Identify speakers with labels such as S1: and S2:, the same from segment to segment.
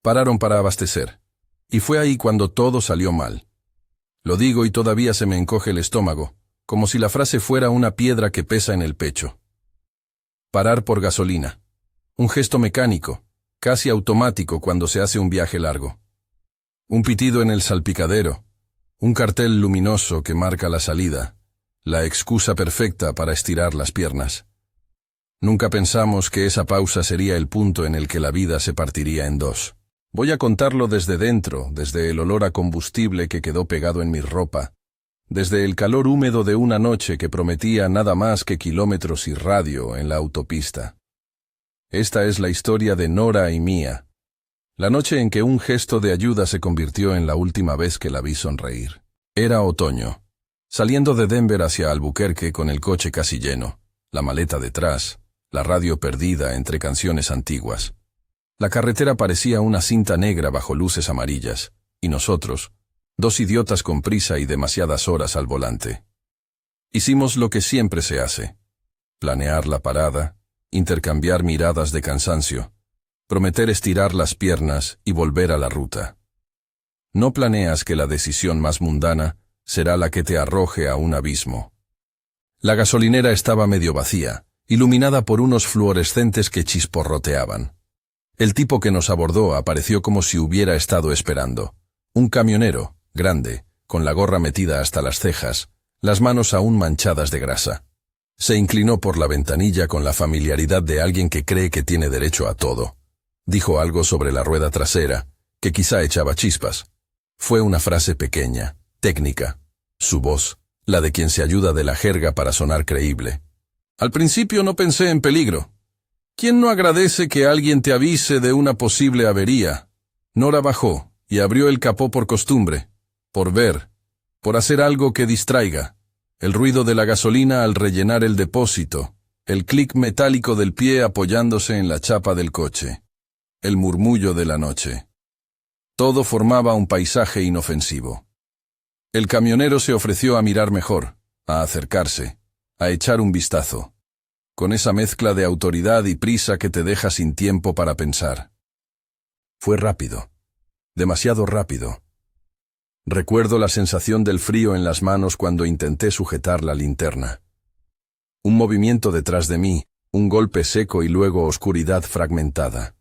S1: Pararon para abastecer. Y fue ahí cuando todo salió mal. Lo digo y todavía se me encoge el estómago, como si la frase fuera una piedra que pesa en el pecho. Parar por gasolina. Un gesto mecánico, casi automático cuando se hace un viaje largo. Un pitido en el salpicadero. Un cartel luminoso que marca la salida. La excusa perfecta para estirar las piernas. Nunca pensamos que esa pausa sería el punto en el que la vida se partiría en dos. Voy a contarlo desde dentro, desde el olor a combustible que quedó pegado en mi ropa, desde el calor húmedo de una noche que prometía nada más que kilómetros y radio en la autopista. Esta es la historia de Nora y mía. La noche en que un gesto de ayuda se convirtió en la última vez que la vi sonreír. Era otoño. Saliendo de Denver hacia Albuquerque con el coche casi lleno, la maleta detrás, la radio perdida entre canciones antiguas. La carretera parecía una cinta negra bajo luces amarillas, y nosotros, dos idiotas con prisa y demasiadas horas al volante. Hicimos lo que siempre se hace: planear la parada, intercambiar miradas de cansancio, prometer estirar las piernas y volver a la ruta. No planeas que la decisión más mundana será la que te arroje a un abismo. La gasolinera estaba medio vacía, iluminada por unos fluorescentes que chisporroteaban. El tipo que nos abordó apareció como si hubiera estado esperando. Un camionero, grande, con la gorra metida hasta las cejas, las manos aún manchadas de grasa. Se inclinó por la ventanilla con la familiaridad de alguien que cree que tiene derecho a todo. Dijo algo sobre la rueda trasera, que quizá echaba chispas. Fue una frase pequeña, técnica. Su voz, la de quien se ayuda de la jerga para sonar creíble. Al principio no pensé en peligro. ¿Quién no agradece que alguien te avise de una posible avería? Nora bajó y abrió el capó por costumbre, por ver, por hacer algo que distraiga. El ruido de la gasolina al rellenar el depósito, el clic metálico del pie apoyándose en la chapa del coche, el murmullo de la noche. Todo formaba un paisaje inofensivo. El camionero se ofreció a mirar mejor, a acercarse, a echar un vistazo, con esa mezcla de autoridad y prisa que te deja sin tiempo para pensar. Fue rápido, demasiado rápido. Recuerdo la sensación del frío en las manos cuando intenté sujetar la linterna. Un movimiento detrás de mí, un golpe seco y luego oscuridad fragmentada.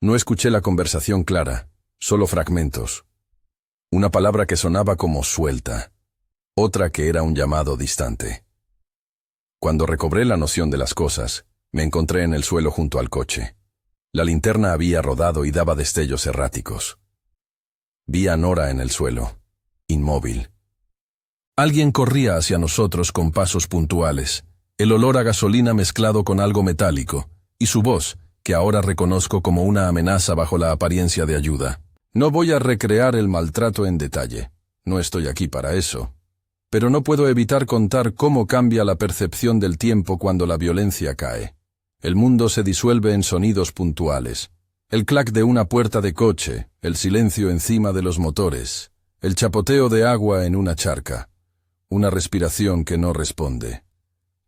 S1: No escuché la conversación clara, solo fragmentos. Una palabra que sonaba como suelta, otra que era un llamado distante. Cuando recobré la noción de las cosas, me encontré en el suelo junto al coche. La linterna había rodado y daba destellos erráticos. Vi a Nora en el suelo, inmóvil. Alguien corría hacia nosotros con pasos puntuales, el olor a gasolina mezclado con algo metálico, y su voz, que ahora reconozco como una amenaza bajo la apariencia de ayuda. No voy a recrear el maltrato en detalle, no estoy aquí para eso. Pero no puedo evitar contar cómo cambia la percepción del tiempo cuando la violencia cae. El mundo se disuelve en sonidos puntuales. El clac de una puerta de coche, el silencio encima de los motores, el chapoteo de agua en una charca, una respiración que no responde.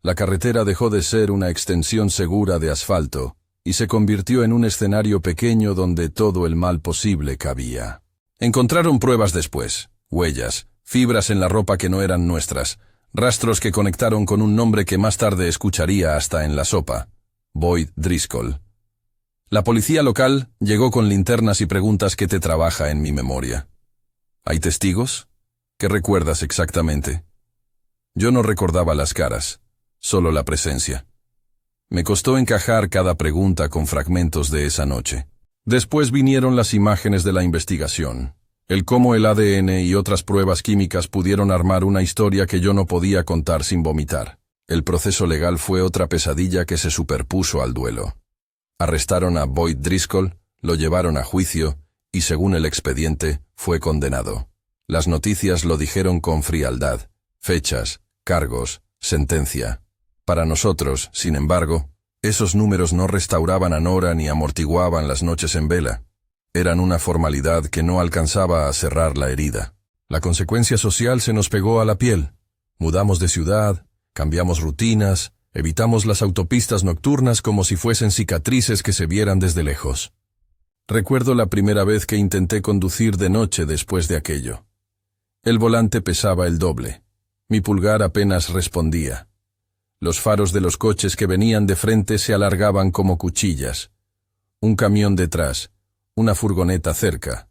S1: La carretera dejó de ser una extensión segura de asfalto y se convirtió en un escenario pequeño donde todo el mal posible cabía. Encontraron pruebas después, huellas, fibras en la ropa que no eran nuestras, rastros que conectaron con un nombre que más tarde escucharía hasta en la sopa: Boyd Driscoll. La policía local llegó con linternas y preguntas que te trabaja en mi memoria. ¿Hay testigos? ¿Qué recuerdas exactamente? Yo no recordaba las caras, solo la presencia. Me costó encajar cada pregunta con fragmentos de esa noche. Después vinieron las imágenes de la investigación, el cómo el ADN y otras pruebas químicas pudieron armar una historia que yo no podía contar sin vomitar. El proceso legal fue otra pesadilla que se superpuso al duelo. Arrestaron a Boyd Driscoll, lo llevaron a juicio y, según el expediente, fue condenado. Las noticias lo dijeron con frialdad: fechas, cargos, sentencia. Para nosotros, sin embargo, esos números no restauraban a Nora ni amortiguaban las noches en vela. Eran una formalidad que no alcanzaba a cerrar la herida. La consecuencia social se nos pegó a la piel. Mudamos de ciudad, cambiamos rutinas, evitamos las autopistas nocturnas como si fuesen cicatrices que se vieran desde lejos. Recuerdo la primera vez que intenté conducir de noche después de aquello. El volante pesaba el doble. Mi pulgar apenas respondía. Los faros de los coches que venían de frente se alargaban como cuchillas. Un camión detrás, una furgoneta cerca,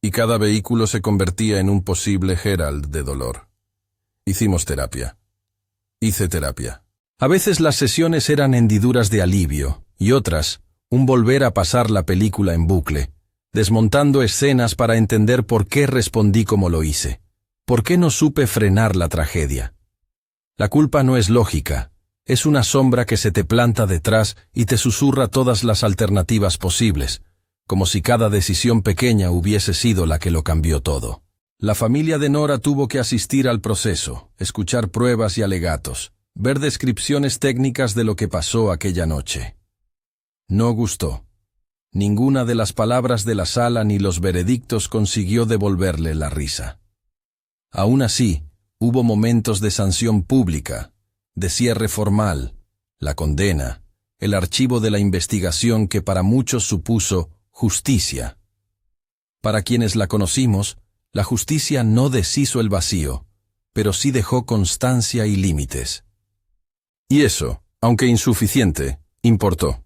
S1: y cada vehículo se convertía en un posible herald de dolor. Hicimos terapia. Hice terapia. A veces las sesiones eran hendiduras de alivio, y otras, un volver a pasar la película en bucle, desmontando escenas para entender por qué respondí como lo hice, por qué no supe frenar la tragedia. La culpa no es lógica, es una sombra que se te planta detrás y te susurra todas las alternativas posibles, como si cada decisión pequeña hubiese sido la que lo cambió todo. La familia de Nora tuvo que asistir al proceso, escuchar pruebas y alegatos, ver descripciones técnicas de lo que pasó aquella noche. No gustó. Ninguna de las palabras de la sala ni los veredictos consiguió devolverle la risa. Aún así, hubo momentos de sanción pública, de cierre formal, la condena, el archivo de la investigación que para muchos supuso justicia. Para quienes la conocimos, la justicia no deshizo el vacío, pero sí dejó constancia y límites. Y eso, aunque insuficiente, importó.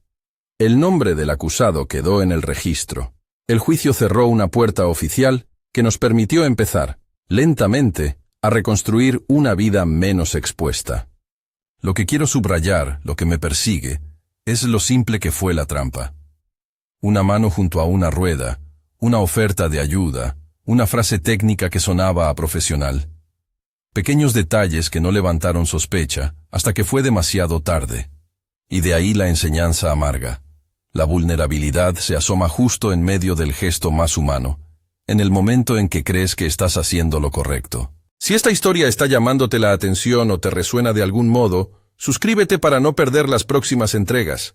S1: El nombre del acusado quedó en el registro. El juicio cerró una puerta oficial que nos permitió empezar, lentamente, a reconstruir una vida menos expuesta. Lo que quiero subrayar, lo que me persigue, es lo simple que fue la trampa. Una mano junto a una rueda, una oferta de ayuda, una frase técnica que sonaba a profesional. Pequeños detalles que no levantaron sospecha hasta que fue demasiado tarde. Y de ahí la enseñanza amarga. La vulnerabilidad se asoma justo en medio del gesto más humano, en el momento en que crees que estás haciendo lo correcto. Si esta historia está llamándote la atención o te resuena de algún modo, suscríbete para no perder las próximas entregas.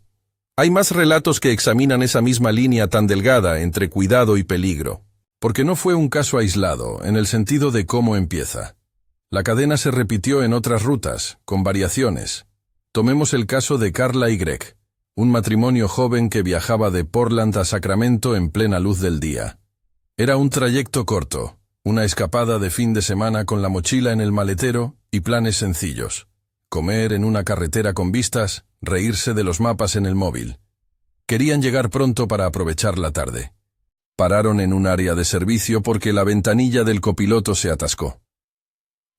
S1: Hay más relatos que examinan esa misma línea tan delgada entre cuidado y peligro. Porque no fue un caso aislado, en el sentido de cómo empieza. La cadena se repitió en otras rutas, con variaciones. Tomemos el caso de Carla y Greg, un matrimonio joven que viajaba de Portland a Sacramento en plena luz del día. Era un trayecto corto, una escapada de fin de semana con la mochila en el maletero y planes sencillos. Comer en una carretera con vistas, reírse de los mapas en el móvil. Querían llegar pronto para aprovechar la tarde. Pararon en un área de servicio porque la ventanilla del copiloto se atascó.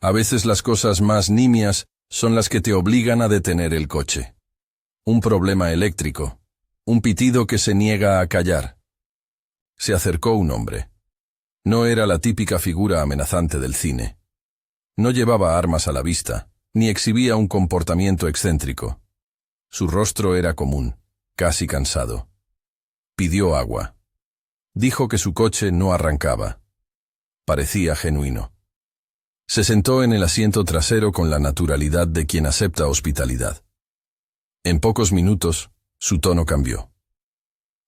S1: A veces las cosas más nimias son las que te obligan a detener el coche. Un problema eléctrico, un pitido que se niega a callar. Se acercó un hombre. No era la típica figura amenazante del cine. No llevaba armas a la vista, ni exhibía un comportamiento excéntrico. Su rostro era común, casi cansado. Pidió agua. Dijo que su coche no arrancaba. Parecía genuino. Se sentó en el asiento trasero con la naturalidad de quien acepta hospitalidad. En pocos minutos, su tono cambió.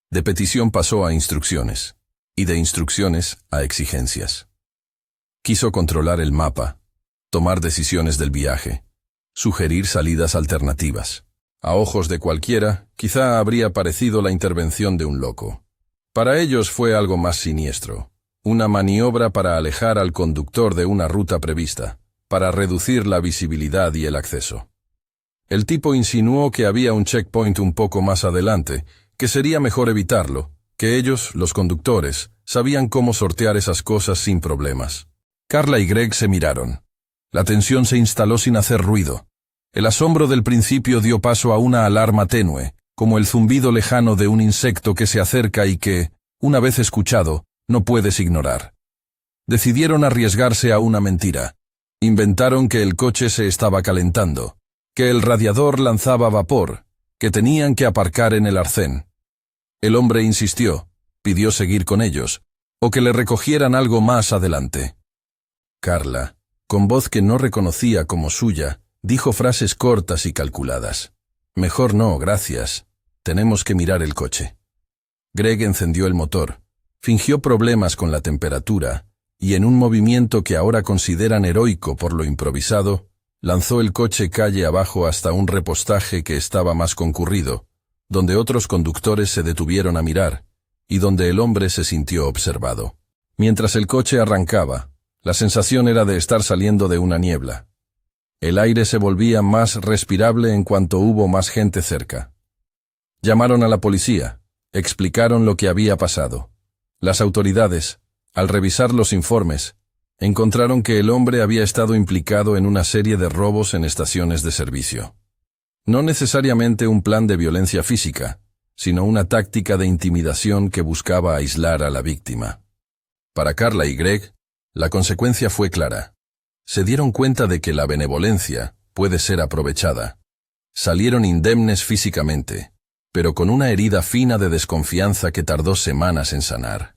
S1: De petición pasó a instrucciones, y de instrucciones a exigencias. Quiso controlar el mapa, tomar decisiones del viaje, sugerir salidas alternativas. A ojos de cualquiera, quizá habría parecido la intervención de un loco. Para ellos fue algo más siniestro, una maniobra para alejar al conductor de una ruta prevista, para reducir la visibilidad y el acceso. El tipo insinuó que había un checkpoint un poco más adelante, que sería mejor evitarlo, que ellos, los conductores, sabían cómo sortear esas cosas sin problemas. Carla y Greg se miraron. La tensión se instaló sin hacer ruido. El asombro del principio dio paso a una alarma tenue, como el zumbido lejano de un insecto que se acerca y que, una vez escuchado, no puedes ignorar. Decidieron arriesgarse a una mentira. Inventaron que el coche se estaba calentando, que el radiador lanzaba vapor, que tenían que aparcar en el arcén. El hombre insistió, pidió seguir con ellos, o que le recogieran algo más adelante. Carla, con voz que no reconocía como suya, dijo frases cortas y calculadas. Mejor no, gracias. Tenemos que mirar el coche. Greg encendió el motor, fingió problemas con la temperatura, y en un movimiento que ahora consideran heroico por lo improvisado, lanzó el coche calle abajo hasta un repostaje que estaba más concurrido, donde otros conductores se detuvieron a mirar, y donde el hombre se sintió observado. Mientras el coche arrancaba, la sensación era de estar saliendo de una niebla. El aire se volvía más respirable en cuanto hubo más gente cerca. Llamaron a la policía, explicaron lo que había pasado. Las autoridades, al revisar los informes, encontraron que el hombre había estado implicado en una serie de robos en estaciones de servicio. No necesariamente un plan de violencia física, sino una táctica de intimidación que buscaba aislar a la víctima. Para Carla y Greg, la consecuencia fue clara. Se dieron cuenta de que la benevolencia puede ser aprovechada. Salieron indemnes físicamente, pero con una herida fina de desconfianza que tardó semanas en sanar.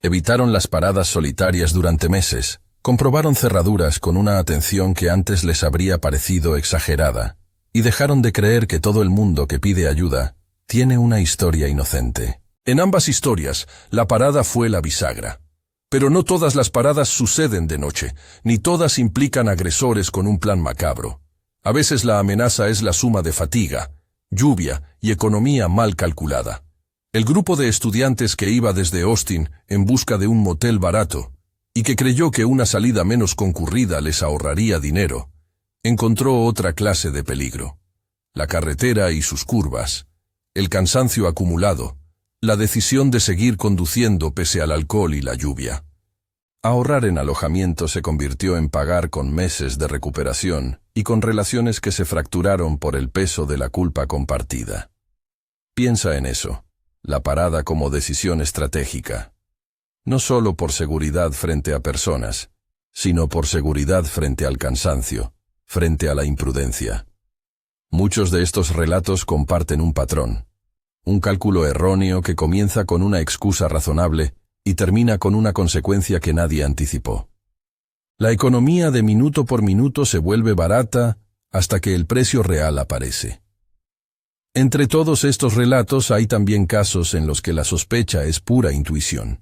S1: Evitaron las paradas solitarias durante meses, comprobaron cerraduras con una atención que antes les habría parecido exagerada, y dejaron de creer que todo el mundo que pide ayuda tiene una historia inocente. En ambas historias, la parada fue la bisagra. Pero no todas las paradas suceden de noche, ni todas implican agresores con un plan macabro. A veces la amenaza es la suma de fatiga, lluvia y economía mal calculada. El grupo de estudiantes que iba desde Austin en busca de un motel barato, y que creyó que una salida menos concurrida les ahorraría dinero, encontró otra clase de peligro. La carretera y sus curvas, el cansancio acumulado, la decisión de seguir conduciendo pese al alcohol y la lluvia. Ahorrar en alojamiento se convirtió en pagar con meses de recuperación y con relaciones que se fracturaron por el peso de la culpa compartida. Piensa en eso, la parada como decisión estratégica. No solo por seguridad frente a personas, sino por seguridad frente al cansancio, frente a la imprudencia. Muchos de estos relatos comparten un patrón. Un cálculo erróneo que comienza con una excusa razonable y termina con una consecuencia que nadie anticipó. La economía de minuto por minuto se vuelve barata hasta que el precio real aparece. Entre todos estos relatos hay también casos en los que la sospecha es pura intuición.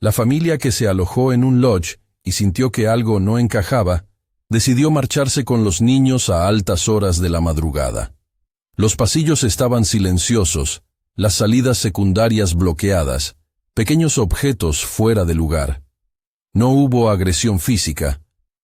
S1: La familia que se alojó en un lodge y sintió que algo no encajaba, decidió marcharse con los niños a altas horas de la madrugada. Los pasillos estaban silenciosos, las salidas secundarias bloqueadas, pequeños objetos fuera de lugar. No hubo agresión física,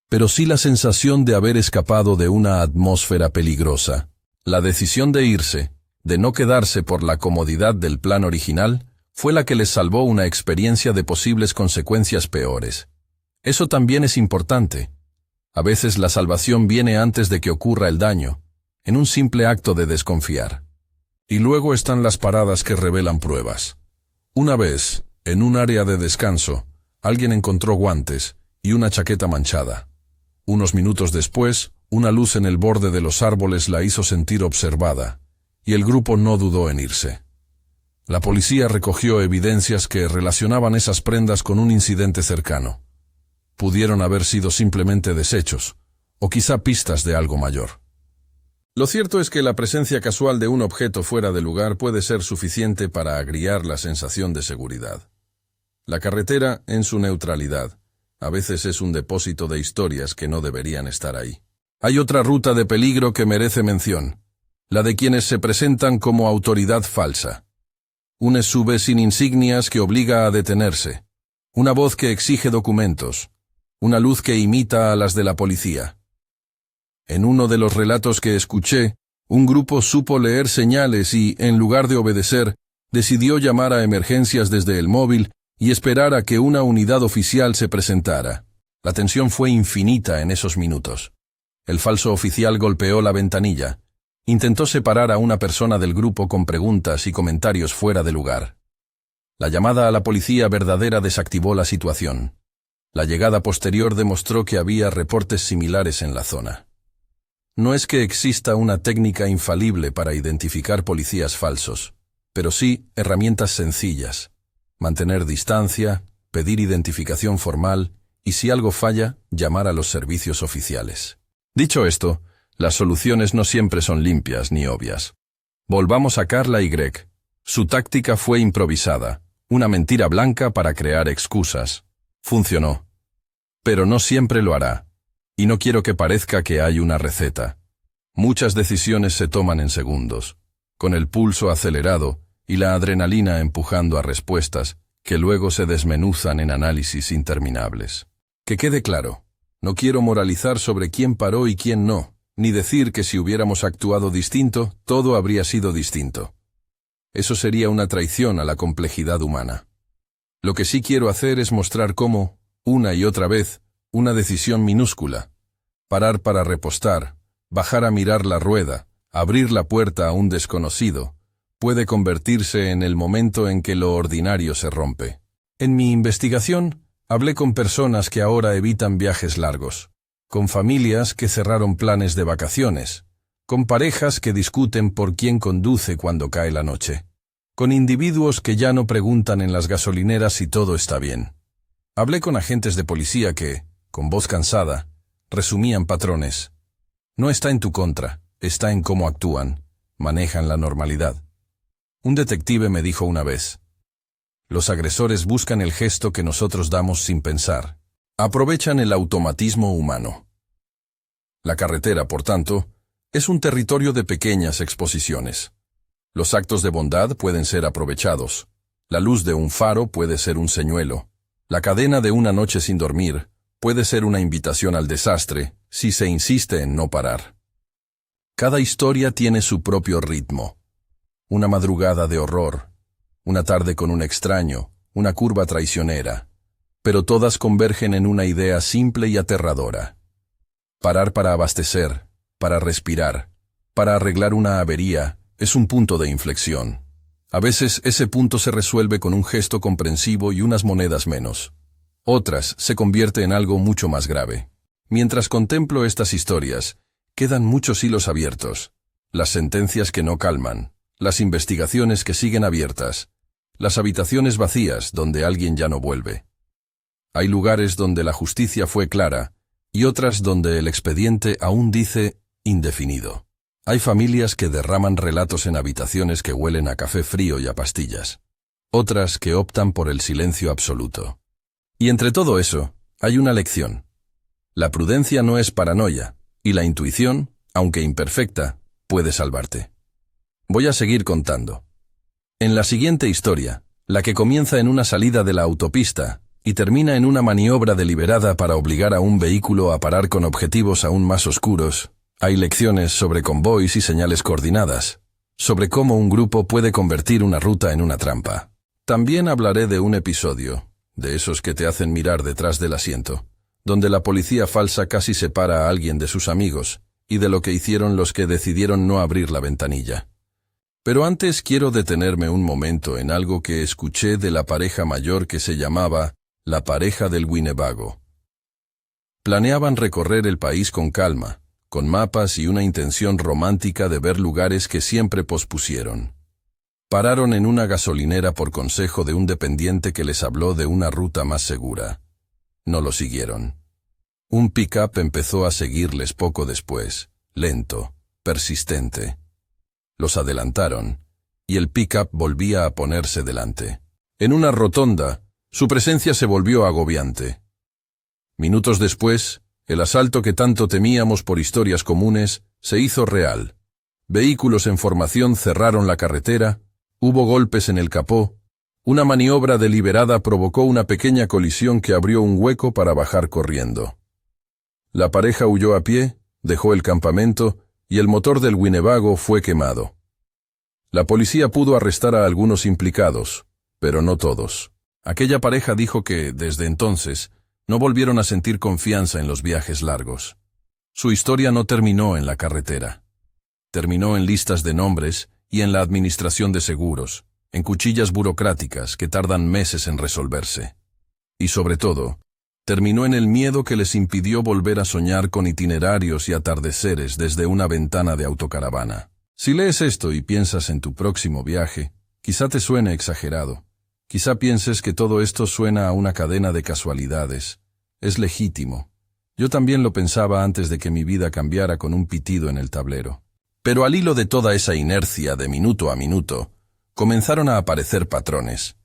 S1: pero sí la sensación de haber escapado de una atmósfera peligrosa. La decisión de irse, de no quedarse por la comodidad del plan original, fue la que les salvó una experiencia de posibles consecuencias peores. Eso también es importante. A veces la salvación viene antes de que ocurra el daño, en un simple acto de desconfiar. Y luego están las paradas que revelan pruebas. Una vez, en un área de descanso, alguien encontró guantes y una chaqueta manchada. Unos minutos después, una luz en el borde de los árboles la hizo sentir observada, y el grupo no dudó en irse. La policía recogió evidencias que relacionaban esas prendas con un incidente cercano. Pudieron haber sido simplemente desechos, o quizá pistas de algo mayor. Lo cierto es que la presencia casual de un objeto fuera de lugar puede ser suficiente para agriar la sensación de seguridad. La carretera, en su neutralidad, a veces es un depósito de historias que no deberían estar ahí. Hay otra ruta de peligro que merece mención, la de quienes se presentan como autoridad falsa. Un SUV sin insignias que obliga a detenerse, una voz que exige documentos, una luz que imita a las de la policía. En uno de los relatos que escuché, un grupo supo leer señales y, en lugar de obedecer, decidió llamar a emergencias desde el móvil y esperar a que una unidad oficial se presentara. La tensión fue infinita en esos minutos. El falso oficial golpeó la ventanilla. Intentó separar a una persona del grupo con preguntas y comentarios fuera de lugar. La llamada a la policía verdadera desactivó la situación. La llegada posterior demostró que había reportes similares en la zona. No es que exista una técnica infalible para identificar policías falsos, pero sí herramientas sencillas. Mantener distancia, pedir identificación formal y, si algo falla, llamar a los servicios oficiales. Dicho esto, las soluciones no siempre son limpias ni obvias. Volvamos a Carla y Greg. Su táctica fue improvisada, una mentira blanca para crear excusas. Funcionó. Pero no siempre lo hará. Y no quiero que parezca que hay una receta. Muchas decisiones se toman en segundos, con el pulso acelerado, y la adrenalina empujando a respuestas que luego se desmenuzan en análisis interminables. Que quede claro, no quiero moralizar sobre quién paró y quién no, ni decir que si hubiéramos actuado distinto, todo habría sido distinto. Eso sería una traición a la complejidad humana. Lo que sí quiero hacer es mostrar cómo, una y otra vez, una decisión minúscula, parar para repostar, bajar a mirar la rueda, abrir la puerta a un desconocido, puede convertirse en el momento en que lo ordinario se rompe. En mi investigación, hablé con personas que ahora evitan viajes largos, con familias que cerraron planes de vacaciones, con parejas que discuten por quién conduce cuando cae la noche, con individuos que ya no preguntan en las gasolineras si todo está bien. Hablé con agentes de policía que, con voz cansada, resumían patrones. No está en tu contra, está en cómo actúan, manejan la normalidad. Un detective me dijo una vez: los agresores buscan el gesto que nosotros damos sin pensar. Aprovechan el automatismo humano. La carretera, por tanto, es un territorio de pequeñas exposiciones. Los actos de bondad pueden ser aprovechados. La luz de un faro puede ser un señuelo. La cadena de una noche sin dormir puede ser una invitación al desastre si se insiste en no parar. Cada historia tiene su propio ritmo. Una madrugada de horror, una tarde con un extraño, una curva traicionera, pero todas convergen en una idea simple y aterradora. Parar para abastecer, para respirar, para arreglar una avería, es un punto de inflexión. A veces ese punto se resuelve con un gesto comprensivo y unas monedas menos. Otras se convierte en algo mucho más grave. Mientras contemplo estas historias, quedan muchos hilos abiertos, las sentencias que no calman, las investigaciones que siguen abiertas, las habitaciones vacías donde alguien ya no vuelve. Hay lugares donde la justicia fue clara y otras donde el expediente aún dice indefinido. Hay familias que derraman relatos en habitaciones que huelen a café frío y a pastillas. Otras que optan por el silencio absoluto. Y entre todo eso, hay una lección. La prudencia no es paranoia, y la intuición, aunque imperfecta, puede salvarte. Voy a seguir contando. En la siguiente historia, la que comienza en una salida de la autopista y termina en una maniobra deliberada para obligar a un vehículo a parar con objetivos aún más oscuros, hay lecciones sobre convoys y señales coordinadas, sobre cómo un grupo puede convertir una ruta en una trampa. También hablaré de un episodio, de esos que te hacen mirar detrás del asiento, donde la policía falsa casi separa a alguien de sus amigos, y de lo que hicieron los que decidieron no abrir la ventanilla. Pero antes quiero detenerme un momento en algo que escuché de la pareja mayor que se llamaba la pareja del Winnebago. Planeaban recorrer el país con calma, con mapas y una intención romántica de ver lugares que siempre pospusieron. Pararon en una gasolinera por consejo de un dependiente que les habló de una ruta más segura. No lo siguieron. Un pick-up empezó a seguirles poco después, lento, persistente. Los adelantaron, y el pick-up volvía a ponerse delante. En una rotonda, su presencia se volvió agobiante. Minutos después, el asalto que tanto temíamos por historias comunes se hizo real. Vehículos en formación cerraron la carretera, hubo golpes en el capó, una maniobra deliberada provocó una pequeña colisión que abrió un hueco para bajar corriendo. La pareja huyó a pie, dejó el campamento y el motor del Winnebago fue quemado. La policía pudo arrestar a algunos implicados, pero no todos. Aquella pareja dijo que, desde entonces, no volvieron a sentir confianza en los viajes largos. Su historia no terminó en la carretera. Terminó en listas de nombres y en la administración de seguros, en cuchillas burocráticas que tardan meses en resolverse. Y sobre todo, terminó en el miedo que les impidió volver a soñar con itinerarios y atardeceres desde una ventana de autocaravana. Si lees esto y piensas en tu próximo viaje, quizá te suene exagerado. Quizá pienses que todo esto suena a una cadena de casualidades. Es legítimo. Yo también lo pensaba antes de que mi vida cambiara con un pitido en el tablero. Pero al hilo de toda esa inercia de minuto a minuto, comenzaron a aparecer patrones.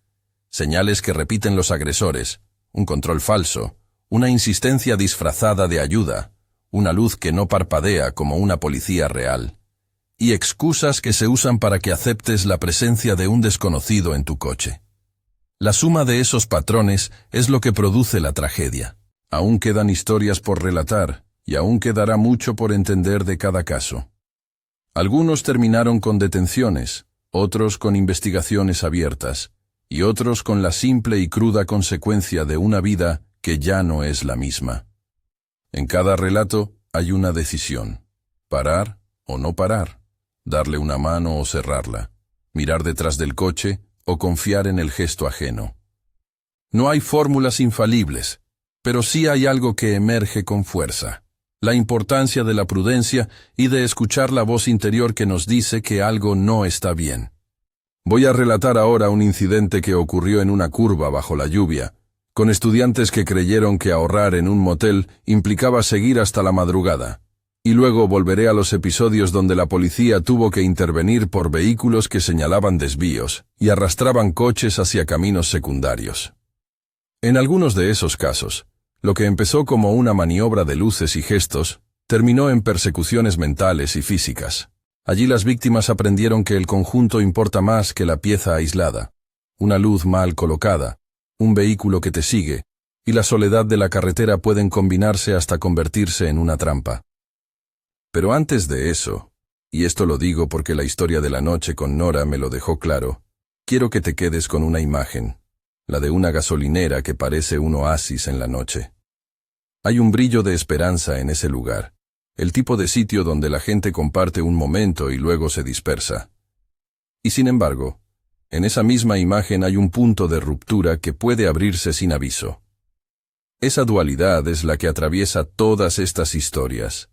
S1: Señales que repiten los agresores, un control falso, una insistencia disfrazada de ayuda, una luz que no parpadea como una policía real. y excusas que se usan para que aceptes la presencia de un desconocido en tu coche. La suma de esos patrones es lo que produce la tragedia. Aún quedan historias por relatar, y aún quedará mucho por entender de cada caso. Algunos terminaron con detenciones, otros con investigaciones abiertas, y otros con la simple y cruda consecuencia de una vida que ya no es la misma. En cada relato hay una decisión: parar o no parar, darle una mano o cerrarla, mirar detrás del coche o confiar en el gesto ajeno. No hay fórmulas infalibles, pero sí hay algo que emerge con fuerza: la importancia de la prudencia y de escuchar la voz interior que nos dice que algo no está bien. Voy a relatar ahora un incidente que ocurrió en una curva bajo la lluvia, con estudiantes que creyeron que ahorrar en un motel implicaba seguir hasta la madrugada. Y luego volveré a los episodios donde la policía tuvo que intervenir por vehículos que señalaban desvíos y arrastraban coches hacia caminos secundarios. En algunos de esos casos, lo que empezó como una maniobra de luces y gestos, terminó en persecuciones mentales y físicas. Allí las víctimas aprendieron que el conjunto importa más que la pieza aislada. Una luz mal colocada, un vehículo que te sigue, y la soledad de la carretera pueden combinarse hasta convertirse en una trampa. Pero antes de eso, y esto lo digo porque la historia de la noche con Nora me lo dejó claro, quiero que te quedes con una imagen, la de una gasolinera que parece un oasis en la noche. Hay un brillo de esperanza en ese lugar, el tipo de sitio donde la gente comparte un momento y luego se dispersa. Y sin embargo, en esa misma imagen hay un punto de ruptura que puede abrirse sin aviso. Esa dualidad es la que atraviesa todas estas historias.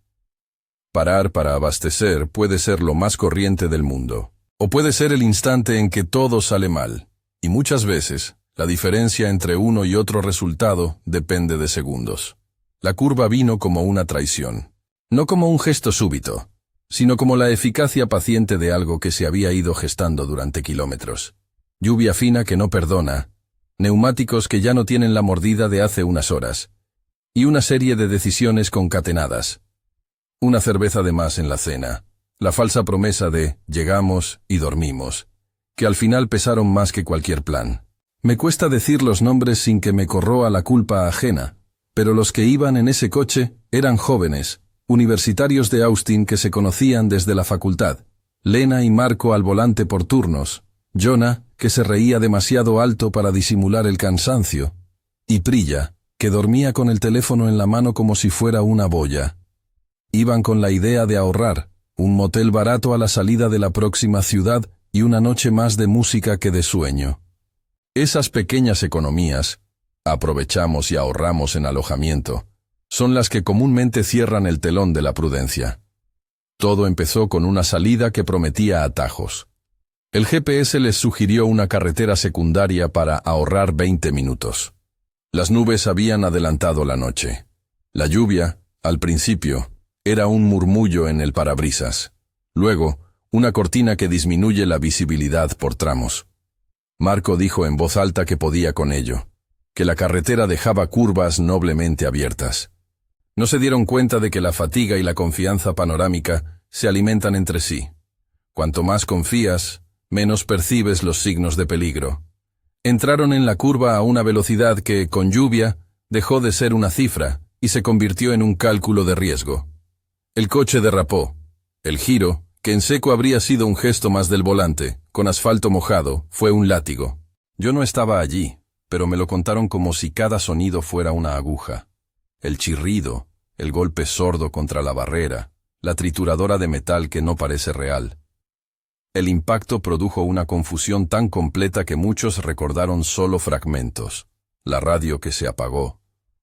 S1: Parar para abastecer puede ser lo más corriente del mundo, o puede ser el instante en que todo sale mal, y muchas veces, la diferencia entre uno y otro resultado depende de segundos. La curva vino como una traición, no como un gesto súbito, sino como la eficacia paciente de algo que se había ido gestando durante kilómetros. Lluvia fina que no perdona, neumáticos que ya no tienen la mordida de hace unas horas, y una serie de decisiones concatenadas. Una cerveza de más en la cena, la falsa promesa de «llegamos y dormimos», que al final pesaron más que cualquier plan. Me cuesta decir los nombres sin que me corroa la culpa ajena, pero los que iban en ese coche eran jóvenes, universitarios de Austin que se conocían desde la facultad. Lena y Marco al volante por turnos, Jonah, que se reía demasiado alto para disimular el cansancio, y Priya, que dormía con el teléfono en la mano como si fuera una boya. Iban con la idea de ahorrar, un motel barato a la salida de la próxima ciudad y una noche más de música que de sueño. Esas pequeñas economías, aprovechamos y ahorramos en alojamiento, son las que comúnmente cierran el telón de la prudencia. Todo empezó con una salida que prometía atajos. El GPS les sugirió una carretera secundaria para ahorrar 20 minutos. Las nubes habían adelantado la noche. La lluvia, al principio, era un murmullo en el parabrisas. Luego, una cortina que disminuye la visibilidad por tramos. Marco dijo en voz alta que podía con ello, que la carretera dejaba curvas noblemente abiertas. No se dieron cuenta de que la fatiga y la confianza panorámica se alimentan entre sí. Cuanto más confías, menos percibes los signos de peligro. Entraron en la curva a una velocidad que, con lluvia, dejó de ser una cifra y se convirtió en un cálculo de riesgo. El coche derrapó. El giro, que en seco habría sido un gesto más del volante, con asfalto mojado, fue un látigo. Yo no estaba allí, pero me lo contaron como si cada sonido fuera una aguja. El chirrido, el golpe sordo contra la barrera, la trituradora de metal que no parece real. El impacto produjo una confusión tan completa que muchos recordaron solo fragmentos. La radio que se apagó,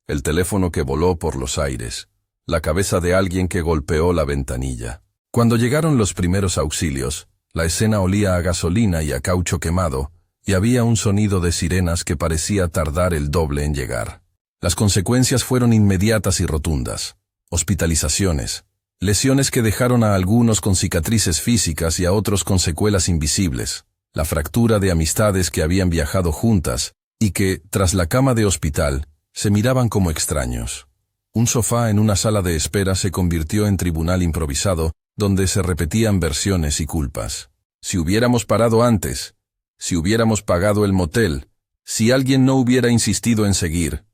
S1: el teléfono que voló por los aires, la cabeza de alguien que golpeó la ventanilla. Cuando llegaron los primeros auxilios, la escena olía a gasolina y a caucho quemado, y había un sonido de sirenas que parecía tardar el doble en llegar. Las consecuencias fueron inmediatas y rotundas. Hospitalizaciones, lesiones que dejaron a algunos con cicatrices físicas y a otros con secuelas invisibles, la fractura de amistades que habían viajado juntas y que, tras la cama de hospital, se miraban como extraños. Un sofá en una sala de espera se convirtió en tribunal improvisado donde se repetían versiones y culpas. Si hubiéramos parado antes, si hubiéramos pagado el motel, si alguien no hubiera insistido en seguir.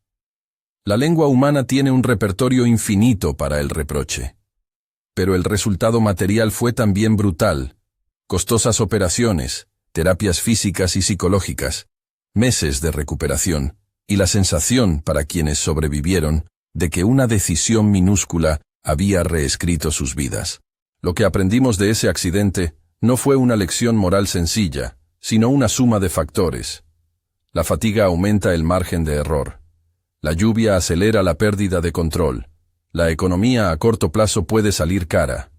S1: La lengua humana tiene un repertorio infinito para el reproche. Pero el resultado material fue también brutal. Costosas operaciones, terapias físicas y psicológicas, meses de recuperación, y la sensación, para quienes sobrevivieron, de que una decisión minúscula había reescrito sus vidas. Lo que aprendimos de ese accidente no fue una lección moral sencilla, sino una suma de factores. La fatiga aumenta el margen de error. La lluvia acelera la pérdida de control. La economía a corto plazo puede salir cara.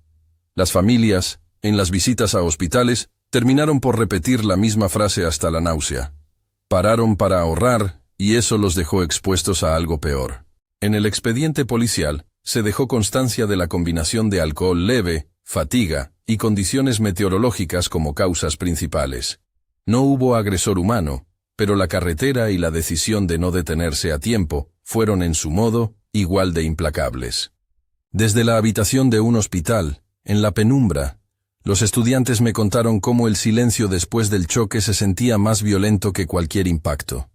S1: Las familias, en las visitas a hospitales, terminaron por repetir la misma frase hasta la náusea. Pararon para ahorrar, y eso los dejó expuestos a algo peor. En el expediente policial, se dejó constancia de la combinación de alcohol leve, fatiga y condiciones meteorológicas como causas principales. No hubo agresor humano, pero la carretera y la decisión de no detenerse a tiempo fueron en su modo igual de implacables. Desde la habitación de un hospital, en la penumbra, los estudiantes me contaron cómo el silencio después del choque se sentía más violento que cualquier impacto.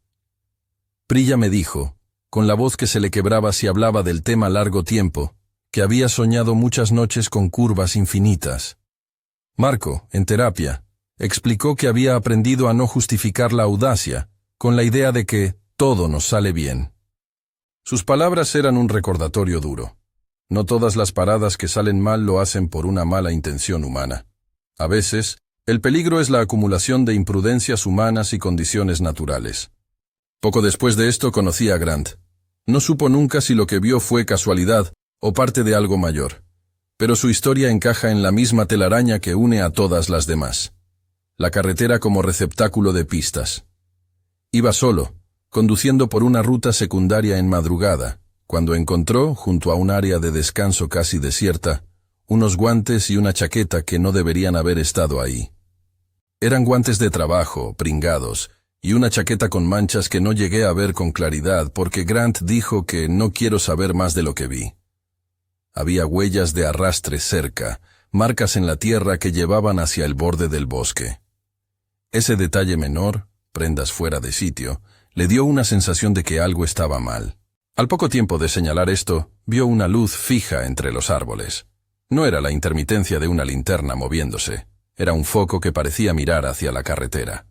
S1: Prilla me dijo, con la voz que se le quebraba si hablaba del tema largo tiempo, que había soñado muchas noches con curvas infinitas. Marco, en terapia, explicó que había aprendido a no justificar la audacia, con la idea de que todo nos sale bien. Sus palabras eran un recordatorio duro. No todas las paradas que salen mal lo hacen por una mala intención humana. A veces, el peligro es la acumulación de imprudencias humanas y condiciones naturales. Poco después de esto conocí a Grant. No supo nunca si lo que vio fue casualidad o parte de algo mayor. Pero su historia encaja en la misma telaraña que une a todas las demás. La carretera como receptáculo de pistas. Iba solo, conduciendo por una ruta secundaria en madrugada, cuando encontró, junto a un área de descanso casi desierta, unos guantes y una chaqueta que no deberían haber estado ahí. Eran guantes de trabajo, pringados, y una chaqueta con manchas que no llegué a ver con claridad porque Grant dijo que no quiero saber más de lo que vi. Había huellas de arrastre cerca, marcas en la tierra que llevaban hacia el borde del bosque. Ese detalle menor, prendas fuera de sitio, le dio una sensación de que algo estaba mal. Al poco tiempo de señalar esto, vio una luz fija entre los árboles. No era la intermitencia de una linterna moviéndose, era un foco que parecía mirar hacia la carretera.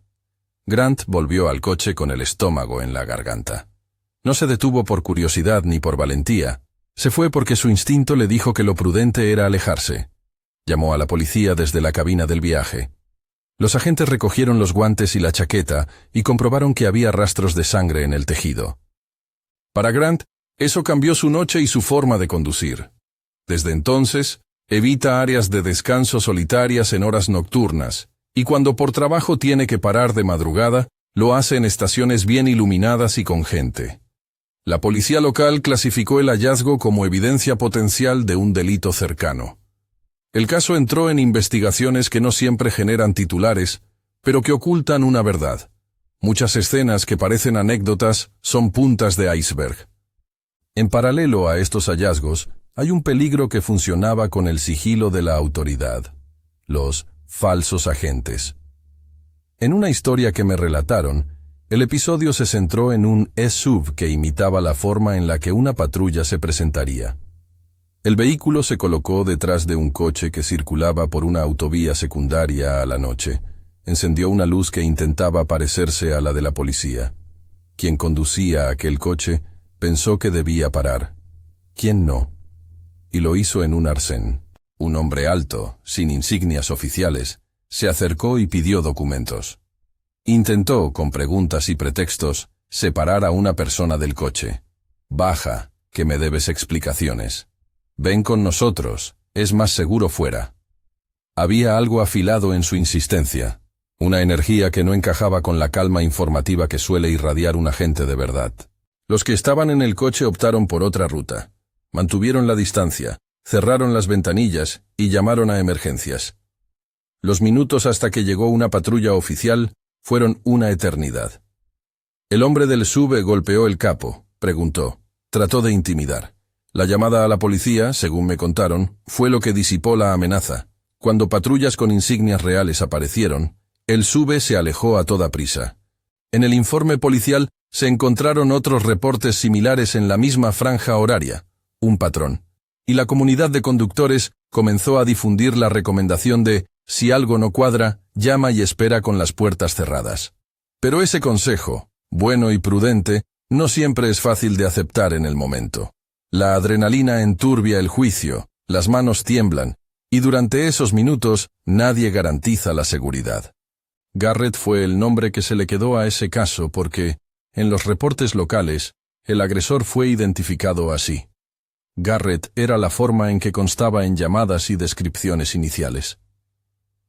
S1: Grant volvió al coche con el estómago en la garganta. No se detuvo por curiosidad ni por valentía. Se fue porque su instinto le dijo que lo prudente era alejarse. Llamó a la policía desde la cabina del viaje. Los agentes recogieron los guantes y la chaqueta y comprobaron que había rastros de sangre en el tejido. Para Grant, eso cambió su noche y su forma de conducir. Desde entonces, evita áreas de descanso solitarias en horas nocturnas, y cuando por trabajo tiene que parar de madrugada, lo hace en estaciones bien iluminadas y con gente. La policía local clasificó el hallazgo como evidencia potencial de un delito cercano. El caso entró en investigaciones que no siempre generan titulares, pero que ocultan una verdad. Muchas escenas que parecen anécdotas son puntas de iceberg. En paralelo a estos hallazgos, hay un peligro que funcionaba con el sigilo de la autoridad: los falsos agentes. En una historia que me relataron, el episodio se centró en un SUV que imitaba la forma en la que una patrulla se presentaría. El vehículo se colocó detrás de un coche que circulaba por una autovía secundaria a la noche. Encendió una luz que intentaba parecerse a la de la policía. Quien conducía aquel coche pensó que debía parar. ¿Quién no? Y lo hizo en un arcén. Un hombre alto, sin insignias oficiales, se acercó y pidió documentos. Intentó, con preguntas y pretextos, separar a una persona del coche. «Baja, que me debes explicaciones. Ven con nosotros, es más seguro fuera». Había algo afilado en su insistencia, una energía que no encajaba con la calma informativa que suele irradiar un agente de verdad. Los que estaban en el coche optaron por otra ruta. Mantuvieron la distancia, cerraron las ventanillas y llamaron a emergencias. Los minutos hasta que llegó una patrulla oficial fueron una eternidad. El hombre del SUV golpeó el capó, preguntó, trató de intimidar. La llamada a la policía, según me contaron, fue lo que disipó la amenaza. Cuando patrullas con insignias reales aparecieron, el SUV se alejó a toda prisa. En el informe policial se encontraron otros reportes similares en la misma franja horaria, un patrón. Y la comunidad de conductores comenzó a difundir la recomendación de, si algo no cuadra, llama y espera con las puertas cerradas. Pero ese consejo, bueno y prudente, no siempre es fácil de aceptar en el momento. La adrenalina enturbia el juicio, las manos tiemblan, y durante esos minutos nadie garantiza la seguridad. Garrett fue el nombre que se le quedó a ese caso porque, en los reportes locales, el agresor fue identificado así. Garrett era la forma en que constaba en llamadas y descripciones iniciales.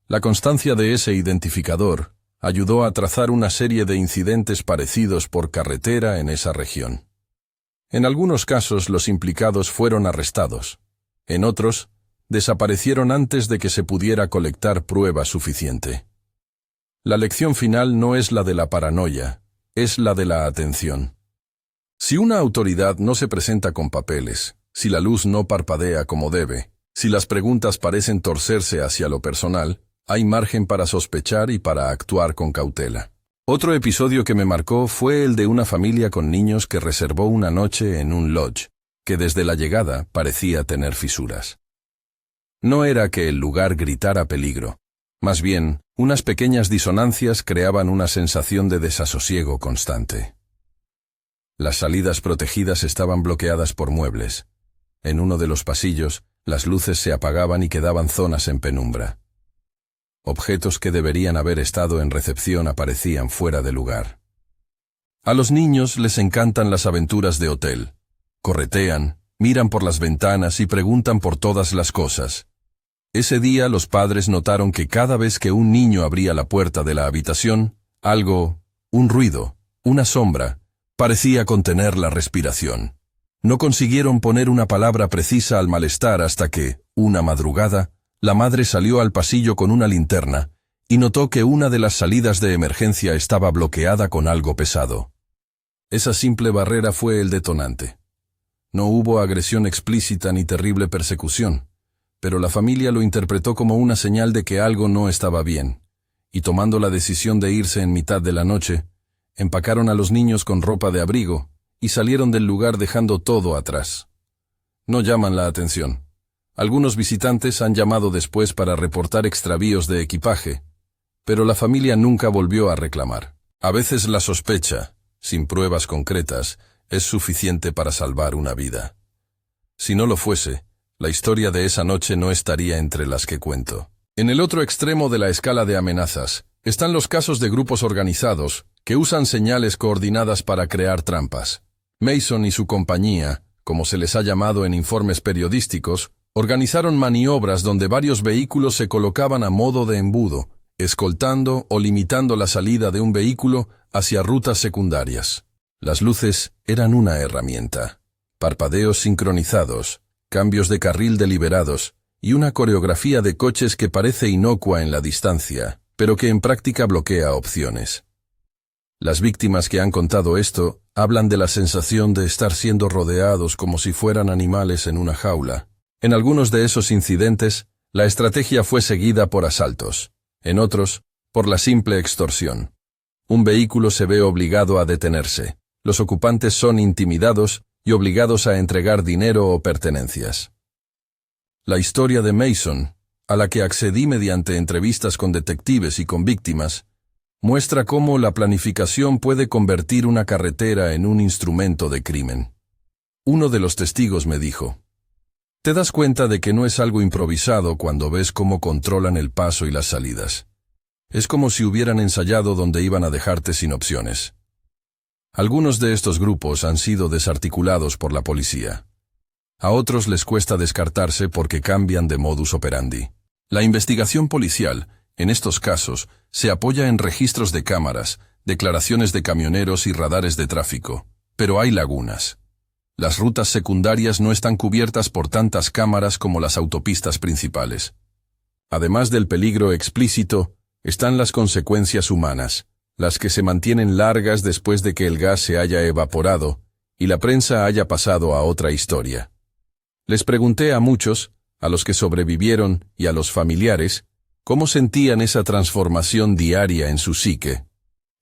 S1: La constancia de ese identificador ayudó a trazar una serie de incidentes parecidos por carretera en esa región. En algunos casos los implicados fueron arrestados. En otros, desaparecieron antes de que se pudiera colectar prueba suficiente. La lección final no es la de la paranoia, es la de la atención. Si una autoridad no se presenta con papeles, si la luz no parpadea como debe, si las preguntas parecen torcerse hacia lo personal, hay margen para sospechar y para actuar con cautela. Otro episodio que me marcó fue el de una familia con niños que reservó una noche en un lodge, que desde la llegada parecía tener fisuras. No era que el lugar gritara peligro, más bien, unas pequeñas disonancias creaban una sensación de desasosiego constante. Las salidas protegidas estaban bloqueadas por muebles. En uno de los pasillos, las luces se apagaban y quedaban zonas en penumbra. Objetos que deberían haber estado en recepción aparecían fuera de lugar. A los niños les encantan las aventuras de hotel. Corretean, miran por las ventanas y preguntan por todas las cosas. Ese día los padres notaron que cada vez que un niño abría la puerta de la habitación, algo, un ruido, una sombra, parecía contener la respiración. No consiguieron poner una palabra precisa al malestar hasta que, una madrugada, la madre salió al pasillo con una linterna y notó que una de las salidas de emergencia estaba bloqueada con algo pesado. Esa simple barrera fue el detonante. No hubo agresión explícita ni terrible persecución, pero la familia lo interpretó como una señal de que algo no estaba bien, y tomando la decisión de irse en mitad de la noche, empacaron a los niños con ropa de abrigo y salieron del lugar dejando todo atrás. No llaman la atención. Algunos visitantes han llamado después para reportar extravíos de equipaje, pero la familia nunca volvió a reclamar. A veces la sospecha, sin pruebas concretas, es suficiente para salvar una vida. Si no lo fuese, la historia de esa noche no estaría entre las que cuento. En el otro extremo de la escala de amenazas, están los casos de grupos organizados que usan señales coordinadas para crear trampas. Mason y su compañía, como se les ha llamado en informes periodísticos, organizaron maniobras donde varios vehículos se colocaban a modo de embudo, escoltando o limitando la salida de un vehículo hacia rutas secundarias. Las luces eran una herramienta. Parpadeos sincronizados, cambios de carril deliberados y una coreografía de coches que parece inocua en la distancia, pero que en práctica bloquea opciones. Las víctimas que han contado esto hablan de la sensación de estar siendo rodeados como si fueran animales en una jaula. En algunos de esos incidentes, la estrategia fue seguida por asaltos. En otros, por la simple extorsión. Un vehículo se ve obligado a detenerse. Los ocupantes son intimidados y obligados a entregar dinero o pertenencias. La historia de Mason, a la que accedí mediante entrevistas con detectives y con víctimas, muestra cómo la planificación puede convertir una carretera en un instrumento de crimen. Uno de los testigos me dijo: «Te das cuenta de que no es algo improvisado cuando ves cómo controlan el paso y las salidas. Es como si hubieran ensayado donde iban a dejarte sin opciones». Algunos de estos grupos han sido desarticulados por la policía. A otros les cuesta descartarse porque cambian de modus operandi. La investigación policial, en estos casos, se apoya en registros de cámaras, declaraciones de camioneros y radares de tráfico, pero hay lagunas. Las rutas secundarias no están cubiertas por tantas cámaras como las autopistas principales. Además del peligro explícito, están las consecuencias humanas, las que se mantienen largas después de que el gas se haya evaporado y la prensa haya pasado a otra historia. Les pregunté a muchos, a los que sobrevivieron y a los familiares, cómo sentían esa transformación diaria en su psique.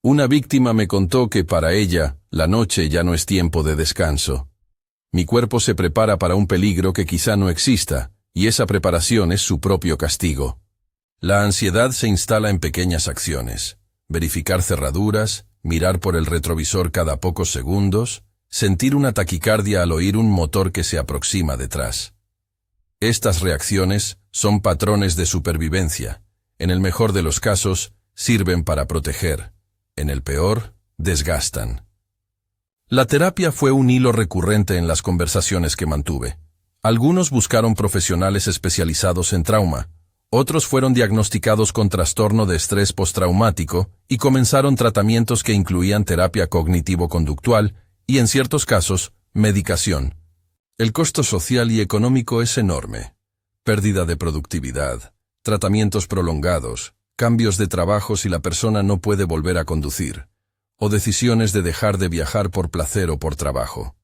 S1: Una víctima me contó que para ella, la noche ya no es tiempo de descanso. Mi cuerpo se prepara para un peligro que quizá no exista, y esa preparación es su propio castigo. La ansiedad se instala en pequeñas acciones. Verificar cerraduras, mirar por el retrovisor cada pocos segundos, sentir una taquicardia al oír un motor que se aproxima detrás. Estas reacciones son patrones de supervivencia. En el mejor de los casos, sirven para proteger. En el peor, desgastan. La terapia fue un hilo recurrente en las conversaciones que mantuve. Algunos buscaron profesionales especializados en trauma, otros fueron diagnosticados con trastorno de estrés postraumático y comenzaron tratamientos que incluían terapia cognitivo-conductual y, en ciertos casos, medicación. El costo social y económico es enorme. Pérdida de productividad, tratamientos prolongados, cambios de trabajo si la persona no puede volver a conducir, o decisiones de dejar de viajar por placer o por trabajo.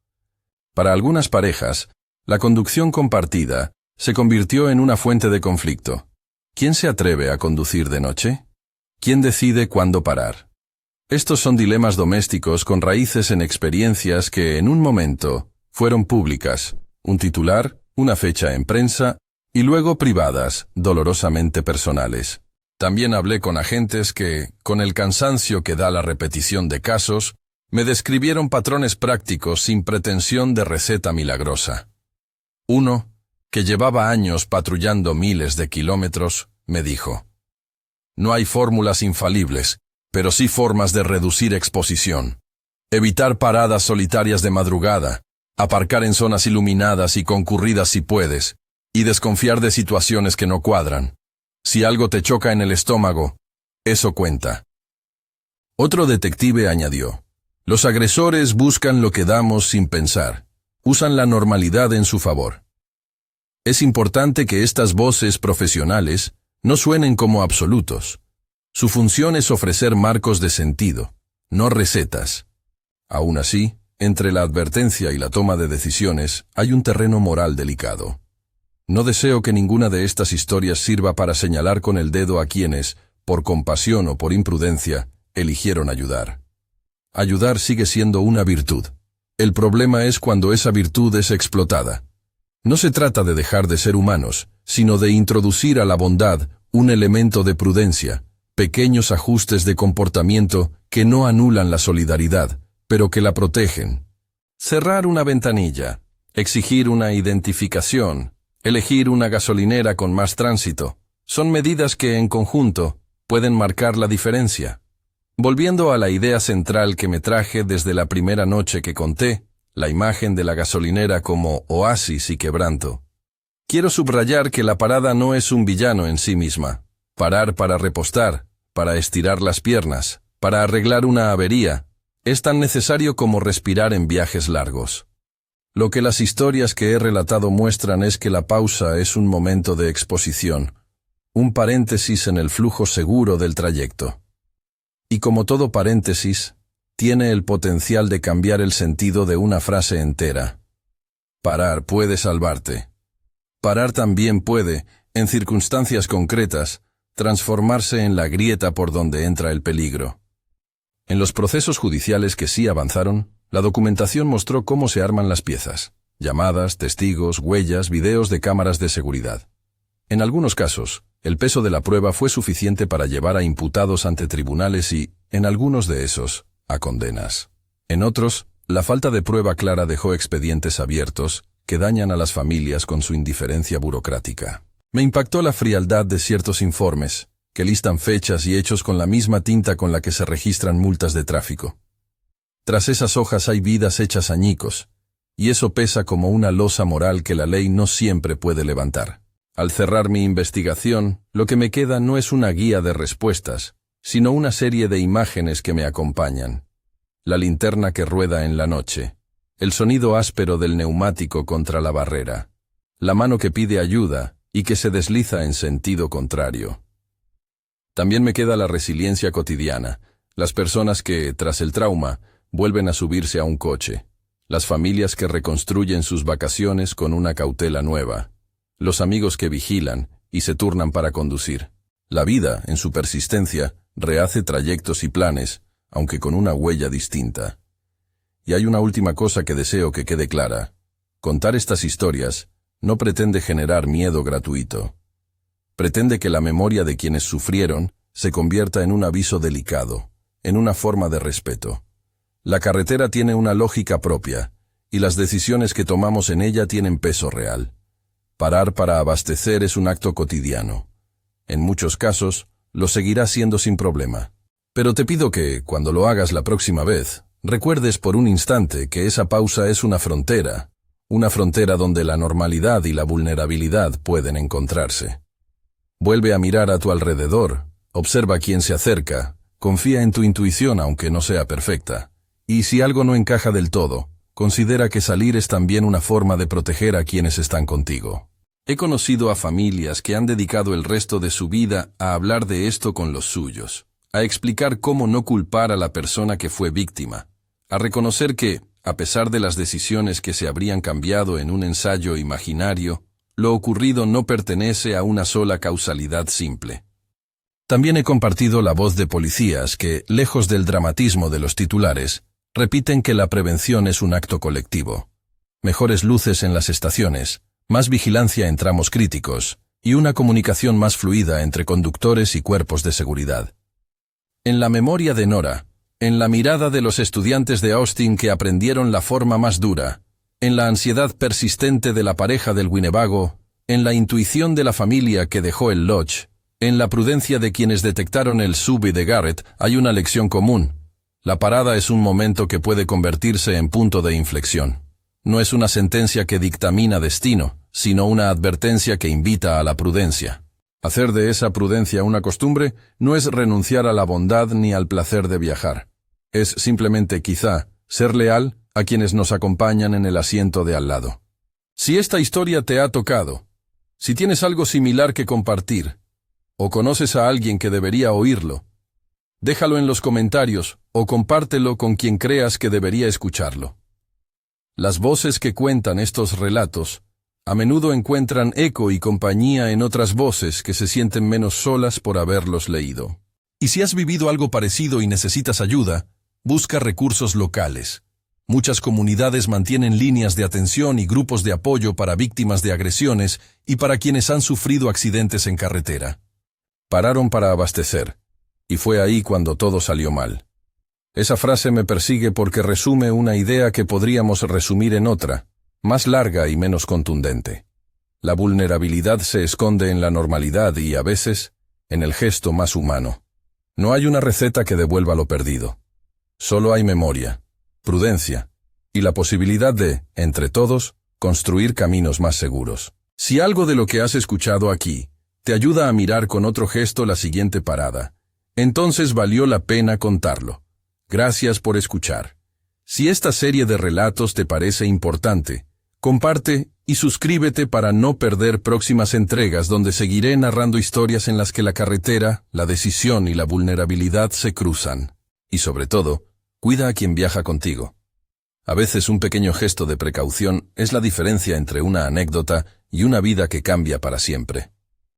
S1: Para algunas parejas, la conducción compartida se convirtió en una fuente de conflicto. ¿Quién se atreve a conducir de noche? ¿Quién decide cuándo parar? Estos son dilemas domésticos con raíces en experiencias que, en un momento, fueron públicas, un titular, una fecha en prensa, y luego privadas, dolorosamente personales. También hablé con agentes que, con el cansancio que da la repetición de casos, me describieron patrones prácticos sin pretensión de receta milagrosa. Uno, que llevaba años patrullando miles de kilómetros, me dijo: no hay fórmulas infalibles, pero sí formas de reducir exposición. Evitar paradas solitarias de madrugada, aparcar en zonas iluminadas y concurridas si puedes, y desconfiar de situaciones que no cuadran. Si algo te choca en el estómago, eso cuenta. Otro detective añadió: los agresores buscan lo que damos sin pensar, usan la normalidad en su favor. Es importante que estas voces profesionales no suenen como absolutos. Su función es ofrecer marcos de sentido, no recetas. Aún así, entre la advertencia y la toma de decisiones hay un terreno moral delicado. No deseo que ninguna de estas historias sirva para señalar con el dedo a quienes, por compasión o por imprudencia, eligieron ayudar. Ayudar sigue siendo una virtud. El problema es cuando esa virtud es explotada. No se trata de dejar de ser humanos, sino de introducir a la bondad un elemento de prudencia, pequeños ajustes de comportamiento que no anulan la solidaridad, pero que la protegen. Cerrar una ventanilla, exigir una identificación, elegir una gasolinera con más tránsito, son medidas que, en conjunto, pueden marcar la diferencia. Volviendo a la idea central que me traje desde la primera noche que conté, la imagen de la gasolinera como oasis y quebranto. Quiero subrayar que la parada no es un villano en sí misma. Parar para repostar, para estirar las piernas, para arreglar una avería, es tan necesario como respirar en viajes largos. Lo que las historias que he relatado muestran es que la pausa es un momento de exposición, un paréntesis en el flujo seguro del trayecto. Y como todo paréntesis, tiene el potencial de cambiar el sentido de una frase entera. Parar puede salvarte. Parar también puede, en circunstancias concretas, transformarse en la grieta por donde entra el peligro. En los procesos judiciales que sí avanzaron, la documentación mostró cómo se arman las piezas: llamadas, testigos, huellas, videos de cámaras de seguridad. En algunos casos, el peso de la prueba fue suficiente para llevar a imputados ante tribunales y, en algunos de esos, a condenas. En otros, la falta de prueba clara dejó expedientes abiertos que dañan a las familias con su indiferencia burocrática. Me impactó la frialdad de ciertos informes, que listan fechas y hechos con la misma tinta con la que se registran multas de tráfico. Tras esas hojas hay vidas hechas añicos, y eso pesa como una losa moral que la ley no siempre puede levantar. Al cerrar mi investigación, lo que me queda no es una guía de respuestas, sino una serie de imágenes que me acompañan. La linterna que rueda en la noche, el sonido áspero del neumático contra la barrera, la mano que pide ayuda y que se desliza en sentido contrario. También me queda la resiliencia cotidiana, las personas que, tras el trauma, vuelven a subirse a un coche, las familias que reconstruyen sus vacaciones con una cautela nueva, los amigos que vigilan y se turnan para conducir. La vida, en su persistencia, rehace trayectos y planes, aunque con una huella distinta. Y hay una última cosa que deseo que quede clara. Contar estas historias no pretende generar miedo gratuito. Pretende que la memoria de quienes sufrieron se convierta en un aviso delicado, en una forma de respeto. La carretera tiene una lógica propia, y las decisiones que tomamos en ella tienen peso real. Parar para abastecer es un acto cotidiano. En muchos casos, lo seguirá siendo sin problema. Pero te pido que, cuando lo hagas la próxima vez, recuerdes por un instante que esa pausa es una frontera donde la normalidad y la vulnerabilidad pueden encontrarse. Vuelve a mirar a tu alrededor, observa quién se acerca, confía en tu intuición aunque no sea perfecta, y si algo no encaja del todo, considera que salir es también una forma de proteger a quienes están contigo. He conocido a familias que han dedicado el resto de su vida a hablar de esto con los suyos, a explicar cómo no culpar a la persona que fue víctima, a reconocer que, a pesar de las decisiones que se habrían cambiado en un ensayo imaginario, lo ocurrido no pertenece a una sola causalidad simple. También he compartido la voz de policías que, lejos del dramatismo de los titulares, repiten que la prevención es un acto colectivo. Mejores luces en las estaciones, más vigilancia en tramos críticos, y una comunicación más fluida entre conductores y cuerpos de seguridad. En la memoria de Nora, en la mirada de los estudiantes de Austin que aprendieron la forma más dura, en la ansiedad persistente de la pareja del Winnebago, en la intuición de la familia que dejó el Lodge, en la prudencia de quienes detectaron el SUV de Garrett, hay una lección común. La parada es un momento que puede convertirse en punto de inflexión. No es una sentencia que dictamina destino, sino una advertencia que invita a la prudencia. Hacer de esa prudencia una costumbre no es renunciar a la bondad ni al placer de viajar. Es simplemente, quizá, ser leal a quienes nos acompañan en el asiento de al lado. Si esta historia te ha tocado, si tienes algo similar que compartir, o conoces a alguien que debería oírlo, déjalo en los comentarios o compártelo con quien creas que debería escucharlo. Las voces que cuentan estos relatos a menudo encuentran eco y compañía en otras voces que se sienten menos solas por haberlos leído. Y si has vivido algo parecido y necesitas ayuda, busca recursos locales. Muchas comunidades mantienen líneas de atención y grupos de apoyo para víctimas de agresiones y para quienes han sufrido accidentes en carretera. Pararon para abastecer, y fue ahí cuando todo salió mal. Esa frase me persigue porque resume una idea que podríamos resumir en otra, más larga y menos contundente. La vulnerabilidad se esconde en la normalidad y, a veces, en el gesto más humano. No hay una receta que devuelva lo perdido. Solo hay memoria, prudencia y la posibilidad de, entre todos, construir caminos más seguros. Si algo de lo que has escuchado aquí te ayuda a mirar con otro gesto la siguiente parada, entonces valió la pena contarlo. Gracias por escuchar. Si esta serie de relatos te parece importante, comparte y suscríbete para no perder próximas entregas donde seguiré narrando historias en las que la carretera, la decisión y la vulnerabilidad se cruzan. Y sobre todo, cuida a quien viaja contigo. A veces un pequeño gesto de precaución es la diferencia entre una anécdota y una vida que cambia para siempre.